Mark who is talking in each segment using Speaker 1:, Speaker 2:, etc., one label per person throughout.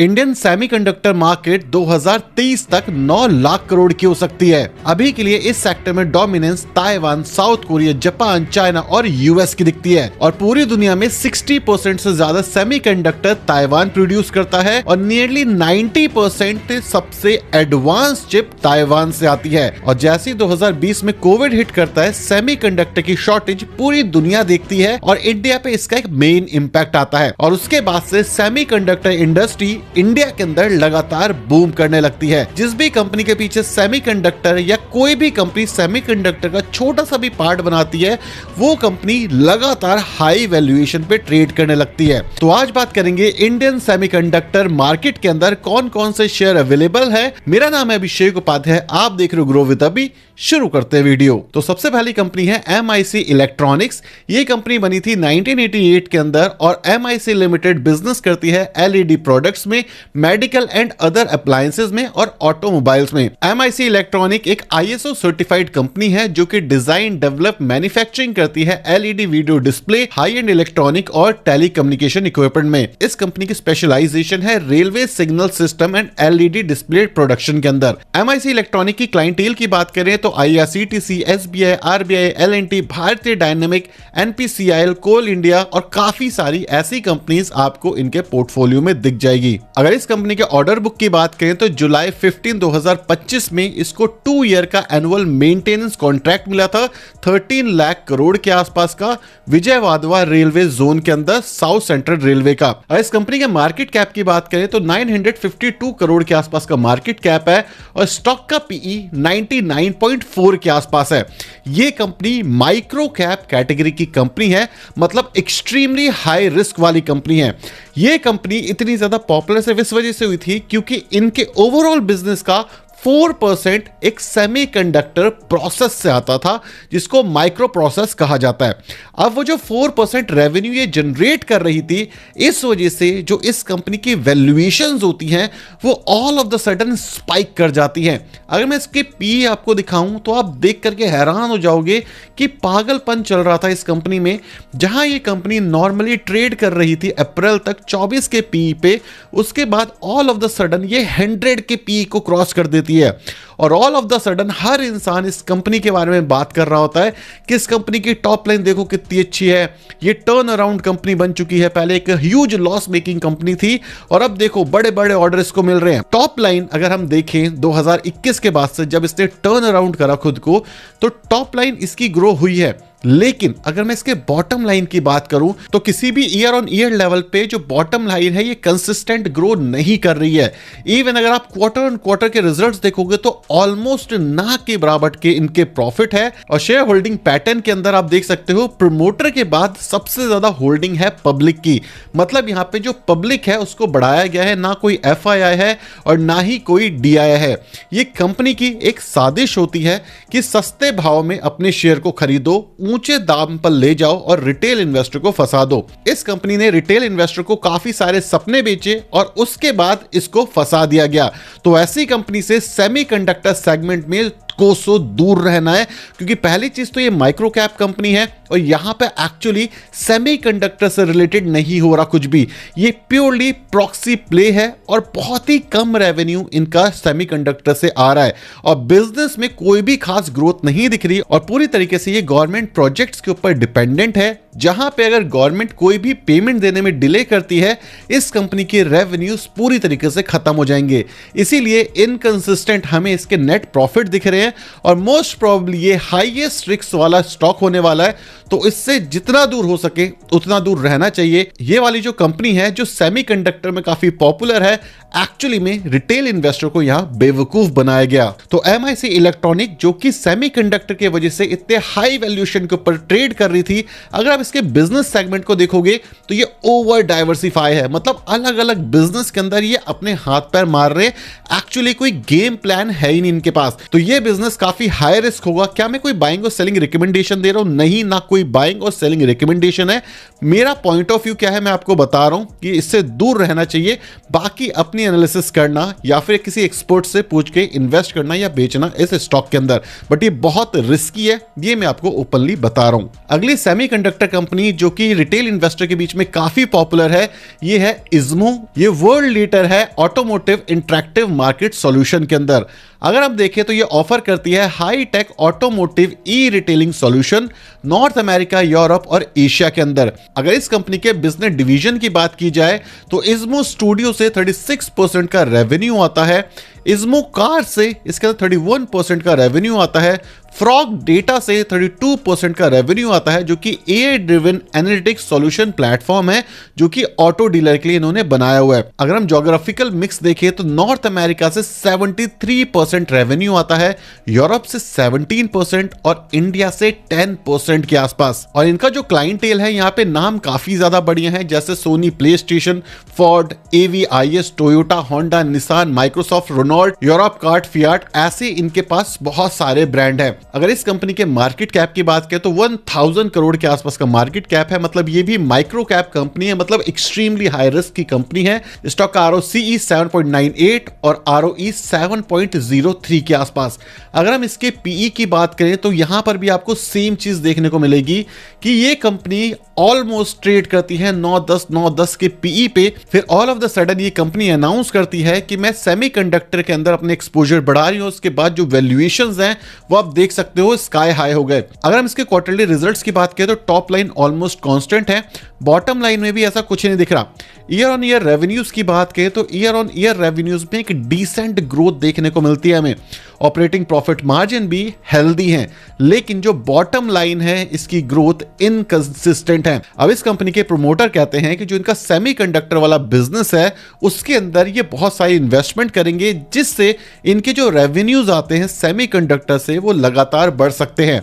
Speaker 1: Indian semiconductor market 2030 तक 9 लाख करोड़ की हो सकती है। अभी के लिए इस सेक्टर में dominance Taiwan, south Korea, Japan, China और यूएस की दिखती है और पूरी दुनिया में 60% से ज्यादा सेमीकंडक्टर ताइवान प्रोड्यूस करता है और नियरली 90% सबसे एडवांस चिप ताइवान से आती है। और जैसे 2020 में कोविड हिट करता है, सेमीकंडक्टर की शॉर्टेज पूरी दुनिया देखती है और इंडिया पे इसका एक मेन इंपैक्ट आता है और उसके बाद से सेमीकंडक्टर इंडस्ट्री इंडिया के अंदर लगातार बूम करने लगती है। जिस भी कंपनी के पीछे सेमीकंडक्टर या कोई भी कंपनी सेमीकंडक्टर का छोटा सा भी पार्ट बनाती है, वो कंपनी लगातार हाई वैल्यूएशन पे ट्रेड करने लगती है। तो आज बात करेंगे इंडियन सेमीकंडक्टर मार्केट के अंदर कौन कौन से शेयर अवेलेबल है। मेरा नाम है अभिषेक उपाध्याय, आप देख रहे हो ग्रो विद अभी। शुरू करते हैं वीडियो। तो सबसे पहली कंपनी है MIC इलेक्ट्रॉनिक्स। ये कंपनी बनी थी 1988 के अंदर और MIC लिमिटेड बिजनेस करती है LED प्रोडक्ट्स में, मेडिकल एंड अदर अप्लायंसेस में और ऑटोमोबाइल्स में। MIC इलेक्ट्रॉनिक एक ISO सर्टिफाइड कंपनी है जो कि डिजाइन, डेवलप, मैन्युफैक्चरिंग करती है LED video display, high and electronic और टेलीकम्युनिकेशन इक्विपमेंट में। इस कंपनी की स्पेशलाइजेशन है railway signal system and LED display production के अंदर। MIC इलेक्ट्रॉनिक की क्लाइंटेल की बात करें तो IRCTC, SBI, RBI, L&T, भारतीय डायनेमिक, NPCIL, कोल इंडिया और काफी सारी ऐसी कंपनीज आपको इनके पोर्टफोलियो में दिख जाएगी। अगर इस कंपनी के ऑर्डर बुक की बात करें तो जुलाई 15, 2025 में इसको 2 ईयर का एनुअल मेंटेनेंस कॉन्ट्रैक्ट मिला था 13 लाख करोड़ के आसपास का, विजयवाड़वा रेलवे जोन के अंदर, साउथ सेंट्रल रेलवे का। और इस कंपनी के मार्केट कैप की बात करें तो 952 करोड़ के आसपास का मार्केट कैप है और स्टॉक का PE 99.4 के आसपास है। ये कंपनी माइक्रो कैप कैटेगरी की कंपनी है, मतलब एक्सट्रीमली हाई रिस्क वाली कंपनी है। ये कंपनी इतनी ज्यादा पॉपुलर सिर्फ इस वजह से हुई थी क्योंकि इनके ओवरऑल बिजनेस का 4% एक सेमीकंडक्टर प्रोसेस से आता था जिसको माइक्रो प्रोसेस कहा जाता है। अब वो जो 4% रेवेन्यू ये जनरेट कर रही थी, इस वजह से जो इस कंपनी की वैल्यूएशंस होती हैं वो all of the sudden spike कर जाती हैं। अगर मैं इसके पी आपको दिखाऊं तो आप देख करके हैरान हो जाओगे कि पागलपन चल रहा था इस कंपनी में। जहां ये कंपनी नॉर्मली ट्रेड कर रही थी अप्रैल तक 24 के पी पे, उसके बाद ऑल ऑफ द सडन ये 100 के पी को क्रॉस कर देती है और ऑल ऑफ द सडन हर इंसान इस कंपनी के बारे में बात कर रहा होता है कि इस कंपनी की टॉप लाइन देखो कितनी अच्छी है, ये टर्न अराउंड कंपनी बन चुकी है। पहले एक ह्यूज लॉस मेकिंग कंपनी थी और अब देखो बड़े बड़े ऑर्डर इसको मिल रहे हैं। टॉप लाइन अगर हम देखें 2021 के बाद से जब इसने टर्न अराउंड करा खुद को, तो टॉप लाइन इसकी ग्रो हुई है। लेकिन अगर मैं इसके बॉटम लाइन की बात करूं तो किसी भी ईयर ऑन ईयर लेवल पे जो बॉटम लाइन है ये कंसिस्टेंट ग्रो नहीं कर रही है। इवन अगर आप क्वार्टर ऑन क्वार्टर के रिजल्ट्स देखोगे तो ऑलमोस्ट ना के बराबर के इनके प्रॉफिट है। और शेयर होल्डिंग पैटर्न के अंदर आप देख सकते हो प्रमोटर के बाद सबसे ज्यादा होल्डिंग है पब्लिक की, मतलब यहां पे जो पब्लिक है उसको बढ़ाया गया है, ना कोई FII है और ना ही कोई DII है। ये कंपनी की एक साजिश होती है कि सस्ते भाव में अपने शेयर को खरीदो, ऊंचे दाम पर ले जाओ और रिटेल इन्वेस्टर को फंसा दो। इस कंपनी ने रिटेल इन्वेस्टर को काफी सारे सपने बेचे और उसके बाद इसको फंसा दिया गया। तो ऐसी कंपनी से सेमीकंडक्टर सेगमेंट में कोसों दूर रहना है, क्योंकि पहली चीज तो ये माइक्रो कैप कंपनी है और यहां पे एक्चुअली सेमीकंडक्टर से रिलेटेड नहीं हो रहा कुछ भी। ये प्योरली प्रॉक्सी प्ले है और बहुत ही कम रेवेन्यू इनका सेमीकंडक्टर से आ रहा है और बिजनेस में कोई भी खास ग्रोथ नहीं दिख रही और पूरी तरीके से ये गवर्नमेंट प्रोजेक्ट्स के ऊपर डिपेंडेंट है, जहां पे अगर गवर्नमेंट कोई भी पेमेंट देने में डिले करती है, इस कंपनी के रेवेन्यूज पूरी तरीके से खत्म हो जाएंगे। इसीलिए इनकंसिस्टेंट हमें इसके नेट प्रॉफिट दिख रहे हैं और मोस्ट प्रोबेबली ये हाईएस्ट रिस्क वाला स्टॉक होने वाला है, तो इससे जितना दूर हो सके उतना दूर रहना चाहिए। ये वाली जो कंपनी है जो सेमीकंडक्टर में काफी पॉपुलर है, एक्चुअली में रिटेल इन्वेस्टर को यहां बेवकूफ बनाया गया। तो MIC इलेक्ट्रॉनिक जो कि सेमीकंडक्टर की वजह से इतने हाई वैल्यूएशन के ऊपर ट्रेड कर रही थी, अगर आप इसके बिजनेस सेगमेंट को देखोगे तो ये ओवर डाइवर्सिफाई है, मतलब अलग अलग बिजनेस के अंदर ये अपने हाथ पैर मार रहे हैं। एक्चुअली कोई गेम प्लान है ही नहीं इनके पास, तो ये बिजनेस काफी हाई रिस्क होगा। क्या मैं कोई बाइंग और सेलिंग रिकमेंडेशन दे रहा हूं? नहीं, ना कोई बाइंग और सेलिंग रिकमेंडेशन है। मेरा पॉइंट ऑफ व्यू क्या है मैं आपको बता रहा हूं कि इससे दूर रहना चाहिए। बाकी अपनी एनालिसिस करना या फिर किसी एक्सपर्ट से पूछ के इन्वेस्ट करना या बेचना इस स्टॉक के अंदर, बट ये बहुत रिस्की है, ये मैं आपको ओपनली बता रहा हूं। अगली सेमीकंडक्टर कंपनी जो कि रिटेल इन्वेस्टर के बीच में काफी पॉपुलर है, ये है इज्मो। ये वर्ल्ड लीडर है ऑटोमोटिव इंटरैक्टिव मार्केट सॉल्यूशन के अंदर। अगर आप देखें तो ये ऑफर करती है high tech automotive e retailing solution North America, Europe और एशिया के अंदर। अगर इस कंपनी के बिजनेस डिवीजन की बात की जाए तो इज्मो स्टूडियो से 36% का रेवेन्यू आता है, इज्मो कार से इसके अंदर 31% का रेवेन्यू आता है, फ्रॉग डेटा से 32% का रेवेन्यू आता है, जो कि AI driven analytics solution platform है जो कि ऑटो डीलर के लिए इन्होंने बनाया हुआ है। अगर हम ज्योग्राफिकल मिक्स देखें तो नॉर्थ अमेरिका से 73% रेवेन्यू आता है, यूरोप से 17% और इंडिया से 10% के आसपास। और इनका जो क्लाइंटेल है यहाँ पे नाम काफी ज्यादा बढ़िया है, जैसे Sony, PlayStation, Ford, AVIS, Toyota, Honda, Nissan, Microsoft, Renault, Europcar, Fiat, ऐसे इनके पास बहुत सारे ब्रांड हैं। अगर इस कंपनी के मार्केट कैप की बात करें तो 1000 करोड़ के आसपास का मार्केट कैप है, मतलब ये भी माइक्रो कैप कंपनी है, मतलब एक्सट्रीमली हाई रिस्क की कंपनी है। स्टॉक का ROCE 7.98 और ROE 7.03 के आसपास। अगर हम इसके PE की बात करें तो यहां पर भी आपको सेम चीज देखने को मिलेगी कि ये कंपनी ऑलमोस्ट ट्रेड करती है 9-10 के PE पे। फिर ऑल ऑफ द सडन ये कंपनी अनाउंस करती है कि मैं सेमीकंडक्टर के अंदर अपने एक्सपोजर बढ़ा रही हूं। उसके बाद जो वैल्यूएशंस हैं वो आप देख सकते हो स्काई हाई हो गए। अगर हम इसके क्वार्टरली रिजल्ट्स की बात करें तो टॉप लाइन ऑलमोस्ट कांस्टेंट है, बॉटम लाइन में भी ऐसा कुछ नहीं दिख रहा। ईयर ऑन ईयर रेवेन्यूज की बात करें तो ईयर ऑन ईयर रेवेन्यूज में एक डिसेंट ग्रोथ देखने को मिलती है हमें। ऑपरेटिंग प्रॉफिट मार्जिन भी हेल्दी है, लेकिन जो बॉटम लाइन है इसकी ग्रोथ इनकंसिस्टेंट है। अब इस कंपनी के प्रोमोटर कहते हैं कि जो इनका सेमीकंडक्टर वाला बिजनेस है उसके अंदर ये बहुत सारी इन्वेस्टमेंट करेंगे, जिससे इनके जो रेवेन्यूज आते हैं सेमीकंडक्टर से वो लगातार बढ़ सकते हैं।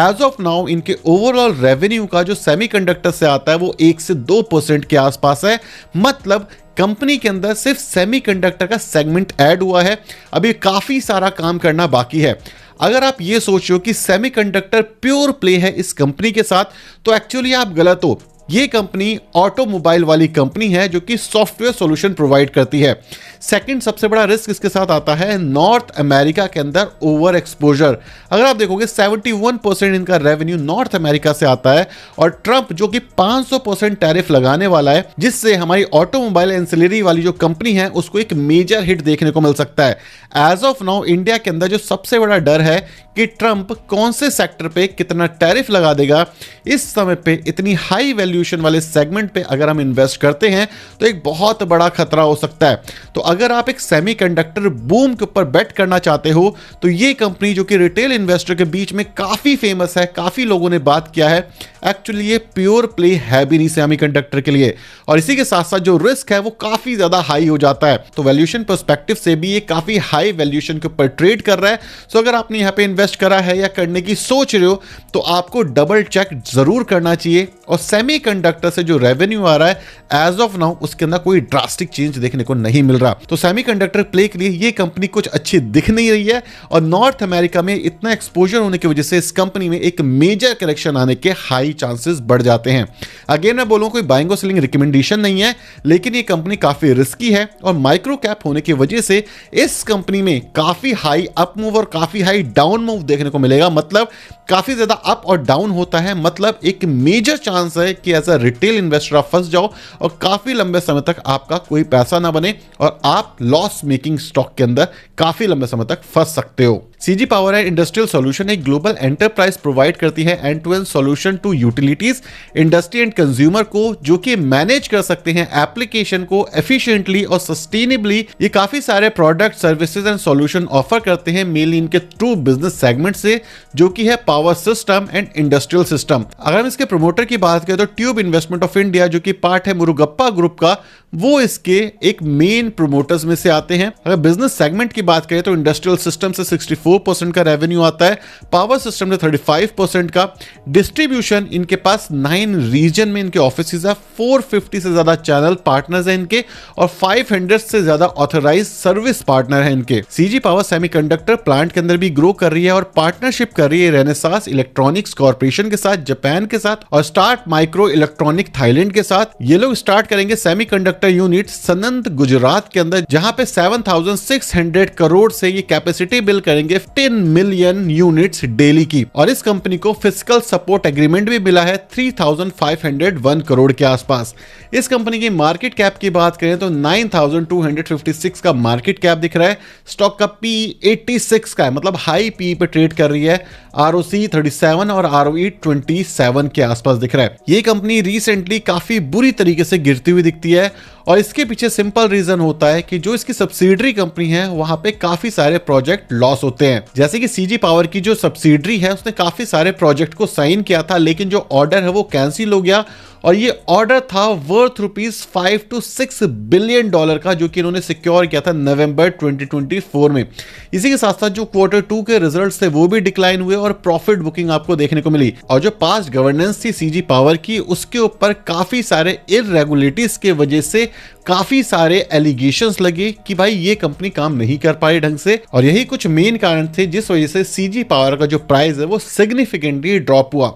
Speaker 1: एज ऑफ नाउ इनके ओवरऑल रेवेन्यू का जो सेमीकंडक्टर से आता है वो 1 से 2% के आसपास है, मतलब कंपनी के अंदर सिर्फ सेमीकंडक्टर का सेगमेंट ऐड हुआ है, अभी काफी सारा काम करना बाकी है। अगर आप ये सोच रहे हो कि सेमीकंडक्टर प्योर प्ले है इस कंपनी के साथ, तो एक्चुअली आप गलत हो। ये कंपनी ऑटोमोबाइल वाली कंपनी है जो कि सॉफ्टवेयर सॉल्यूशन प्रोवाइड करती है। सेकंड सबसे बड़ा रिस्क इसके साथ आता है नॉर्थ अमेरिका के अंदर ओवर एक्सपोजर। अगर आप देखोगे 71% इनका रेवेन्यू नॉर्थ अमेरिका से आता है, और ट्रंप जो कि 500% टैरिफ लगाने वाला है, जिससे हमारी ऑटोमोबाइल एंसिलरी वाली जो कंपनी है उसको एक मेजर हिट देखने को मिल सकता है। एज ऑफ नाउ इंडिया के अंदर जो सबसे बड़ा डर है कि ट्रंप कौन से सेक्टर पे कितना टैरिफ लगा देगा। इस समय पे इतनी हाई वैल्यूएशन वाले सेगमेंट पे अगर हम इन्वेस्ट करते हैं तो एक बहुत बड़ा खतरा हो सकता है। तो अगर आप एक सेमीकंडक्टर बूम के ऊपर बेट करना चाहते हो तो ये कंपनी जो कि रिटेल इन्वेस्टर के बीच में काफी फेमस है, काफी लोगों ने बात किया है, एक्चुअली ये प्योर प्ले है भी नहीं सेमीकंडक्टर के लिए। और इसी के साथ साथ जो रिस्क है वो काफी ज्यादा हाई हो जाता है। तो वैल्यूएशन पर्सपेक्टिव से भी ये काफी हाई वैल्यूएशन के ऊपर ट्रेड कर रहा है। सो अगर आपने यहाँ पे इन्वेस्ट करा है या करने की सोच रहे हो तो आपको डबल चेक जरूर करना चाहिए। और सेमीकंडक्टर से जो रेवेन्यू आ रहा है एज ऑफ नाउ उसके अंदर कोई ड्रास्टिक चेंज देखने को नहीं मिल रहा। तो सेमीकंडक्टर प्ले के लिए ये कंपनी कुछ अच्छी दिख नहीं रही है, और नॉर्थ अमेरिका में इतना एक्सपोजर होने की वजह से इस कंपनी में एक मेजर करेक्शन आने के हाई चांसेस बढ़ जाते हैं। अगेन मैं बोलूं कोई बाइंग और सेलिंग रिकमेंडेशन नहीं है, लेकिन ये कंपनी काफी रिस्की है, और माइक्रो कैप होने की वजह से इस कंपनी में काफी हाई अप मूव और काफी हाई डाउन मूव देखने को मिलेगा। मतलब काफी ज्यादा अप और डाउन होता है, मतलब एक मेजर चांस है कि एज अ रिटेल इन्वेस्टर आप फंस जाओ और काफी लंबे समय तक आपका कोई पैसा ना बने और आप लॉस मेकिंग स्टॉक के अंदर काफी लंबे समय तक फंस सकते हो। CG power and industrial solution एक ग्लोबल एंटरप्राइज प्रोवाइड करती है end to end solution to utilities, industry and consumer को, जो कि मैनेज कर सकते हैं एप्लीकेशन को एफिशिएंटली और सस्टेनेबली। ये काफी सारे product, services and solution offer करते हैं मेनली इनके ट्रू बिजनेस सेगमेंट से, जो कि है power system and industrial system. अगर हम इसके प्रमोटर की बात करें तो ट्यूब इन्वेस्टमेंट ऑफ इंडिया, जो कि पार्ट है मुरुगप्पा ग्रुप का, वो इसके एक मेन प्रोमोटर्स में से आते हैं। अगर बिजनेस सेगमेंट की बात करें तो इंडस्ट्रियल सिस्टम से 64% का रेवेन्यू आता है, पावर सिस्टम से 35% का, डिस्ट्रीब्यूशन इनके पास 9 रीजन में इनके ऑफिसेज है, 450 से ज्यादा चैनल पार्टनर्स हैं इनके, और 500 से ज्यादा ऑथराइज्ड सर्विस पार्टनर हैं इनके। सीजी पावर सेमीकंडक्टर प्लांट के अंदर भी ग्रो कर रही है और पार्टनरशिप कर रही है रेनेसास इलेक्ट्रॉनिक्स कॉर्पोरेशन के साथ, जापान के साथ, और स्टार्ट माइक्रो इलेक्ट्रॉनिक थाईलैंड के साथ। ये लोग स्टार्ट करेंगे सेमीकंडक्टर यूनिट सनंत गुजरात के अंदर, जहां पे 7600 करोड़ से ये कैपेसिटी बिल्ड करेंगे है 10 मिलियन यूनिट्स डेली की, और इस कंपनी को फिजिकल सपोर्ट एग्रीमेंट भी मिला है 3,501 करोड़ के आसपास। इस कंपनी की मार्केट कैप की बात करें तो 9,256 का मार्केट कैप दिख रहा है। स्टॉक का पी 86 का है, मतलब हाई पी पे ट्रेड कर रही है। ROC 37 और ROE 27 के आसपास दिख रहा है। ये कंपनी रिसेंटली काफी बुरी तरीके से गिरती हुई दिखती है, और इसके पीछे सिंपल रीजन होता है कि जो इसकी सब्सिडरी कंपनी है वहां पे काफी सारे प्रोजेक्ट लॉस होते हैं। जैसे कि CG पावर की जो सब्सिडरी है उसने काफी सारे प्रोजेक्ट को साइन किया था, लेकिन जो ऑर्डर है वो कैंसिल हो गया, और ये ऑर्डर था वर्थ ₹5 to 6 बिलियन का, जो कि इन्होंने सिक्योर किया था नवंबर 2024 में। इसी के साथ साथ जो Q2 के रिजल्ट्स थे वो भी डिक्लाइन हुए और प्रॉफिट बुकिंग आपको देखने को मिली, और जो पास्ट गवर्नेंस थी CG पावर की उसके ऊपर काफी सारे इरेगुलरिटीज के वजह से काफी सारे एलिगेशंस लगे कि भाई ये कंपनी काम नहीं कर पाई ढंग से, और यही कुछ मेन कारण थे जिस वजह से CG पावर का जो प्राइस है वो सिग्निफिकेंटली ड्रॉप हुआ।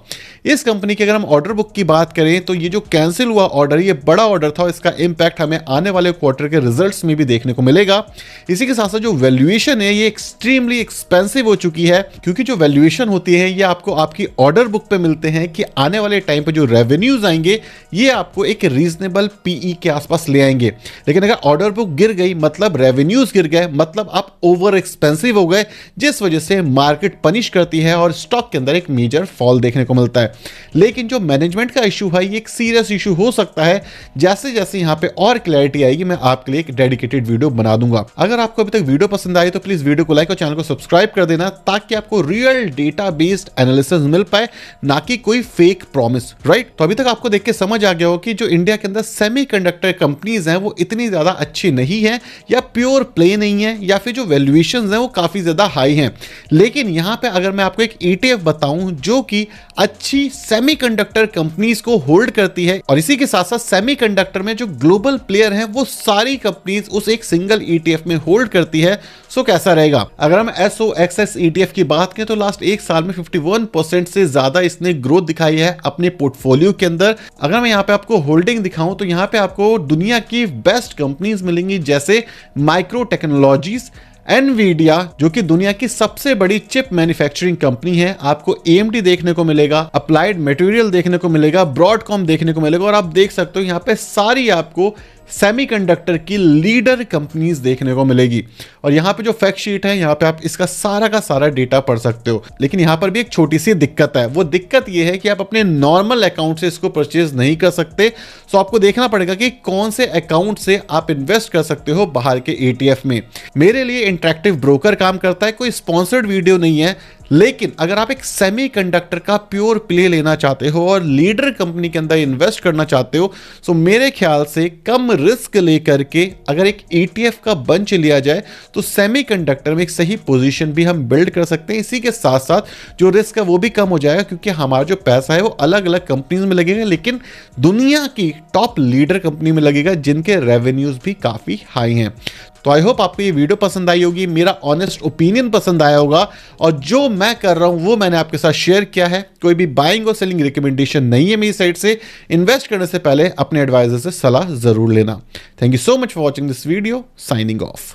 Speaker 1: इस कंपनी की अगर हम ऑर्डर बुक की बात करें तो ये जो कैंसिल हुआ ऑर्डर, ये बड़ा ऑर्डर था, इसका इंपैक्ट हमें आने वाले क्वार्टर के रिजल्ट्स में भी देखने को मिलेगा। इसी के साथ साथ जो वैल्यूएशन है ये एक्सट्रीमली एक्सपेंसिव हो चुकी है, क्योंकि जो वैल्यूएशन होती है ये आपको आपकी ऑर्डर बुक पे मिलते हैं कि आने वाले टाइम पे जो रेवेन्यूज आएंगे ये आपको एक रीजनेबल PE के आसपास ले आएंगे। लेकिन अगर ऑर्डर बुक गिर गई मतलब रेवेन्यूज गिर गए, मतलब आप ओवर एक्सपेंसिव हो गए, जिस वजह से मार्केट पनिश करती है और स्टॉक के अंदर एक मेजर फॉल देखने को मिलता है। लेकिन जो मैनेजमेंट का इशू है ये एक सीरियस इशू हो सकता है। जैसे जैसे यहाँ पे और क्लैरिटी आएगी मैं आपके लिए एक डेडिकेटेड वीडियो बना दूंगा। अगर आपको अभी तक वीडियो पसंद आई तो प्लीज वीडियो को लाइक और चैनल को सब्सक्राइब कर देना, ताकि आपको रियल डेटा बेस्ड एनालिसिस मिल पाए, ना कि कोई फेक प्रॉमिस, राइट। तो अभी तक आपको देख के समझ आ गया हो कि जो इंडिया के अंदर सेमीकंडक्टर कंपनीज हैं वो इतनी ज्यादा अच्छी नहीं है, या प्योर प्ले नहीं है, या फिर जो वैल्यूएशंस हैं वो काफी ज्यादा हाई हैं। लेकिन यहाँ पे अगर मैं आपको एक ETF बताऊं जो कि अच्छी सेमीकंडक्टर कंपनीज को होल्ड करती है, और इसी के साथ साथ सेमीकंडक्टर में जो ग्लोबल प्लेयर हैं वो सारी कंपनीज उस एक सिंगल ETF में होल्ड करती है, सो कैसा रहेगा। अगर हम SOXX ETF की बात करें तो लास्ट एक साल में 51% से ज्यादा इसने ग्रोथ दिखाई है अपने पोर्टफोलियो के अंदर। अगर मैं यहाँ पे आपको होल्डिंग दिखाऊं तो यहाँ पे आपको दुनिया की बेस्ट कंपनीज मिलेंगी, जैसे माइक्रो टेक्नोलॉजीज, एनवीडिया जो कि दुनिया की सबसे बड़ी चिप मैन्युफैक्चरिंग कंपनी है, आपको AMD देखने को मिलेगा, अप्लाइड मटेरियल देखने को मिलेगा, ब्रॉडकॉम देखने को मिलेगा, और आप देख सकते हो यहाँ पे सारी आपको सेमीकंडक्टर की लीडर कंपनीज देखने को मिलेगी। और यहाँ पे जो फैक्ट शीट है यहाँ पे आप इसका सारा का सारा डेटा पढ़ सकते हो। लेकिन यहाँ पर भी एक छोटी सी दिक्कत है, वो दिक्कत ये है कि आप अपने नॉर्मल अकाउंट से इसको परचेज नहीं कर सकते। सो आपको देखना पड़ेगा कि कौन से अकाउंट से आप इन्वेस्ट कर सकते हो बाहर के ETF में। मेरे लिए इंटरैक्टिव ब्रोकर काम करता है, कोई स्पॉन्सर्ड वीडियो नहीं है। लेकिन अगर आप एक सेमीकंडक्टर का प्योर प्ले लेना चाहते हो और लीडर कंपनी के अंदर इन्वेस्ट करना चाहते हो, सो मेरे ख्याल से कम रिस्क लेकर के अगर एक ETF का बंच लिया जाए तो सेमीकंडक्टर में एक सही पोजीशन भी हम बिल्ड कर सकते हैं। इसी के साथ साथ जो रिस्क है वो भी कम हो जाएगा, क्योंकि हमारा जो पैसा है वो अलग अलग कंपनीज में लगेगा, लेकिन दुनिया की टॉप लीडर कंपनी में लगेगा जिनके रेवेन्यूज भी काफी हाई हैं। तो आई होप आपको ये वीडियो पसंद आई होगी, मेरा ऑनेस्ट ओपिनियन पसंद आया होगा, और जो मैं कर रहा हूं वो मैंने आपके साथ शेयर किया है। कोई भी बाइंग और सेलिंग रिकमेंडेशन नहीं है मेरी साइड से। इन्वेस्ट करने से पहले अपने एडवाइजर से सलाह जरूर लेना। Thank you so much for watching this video. Signing off.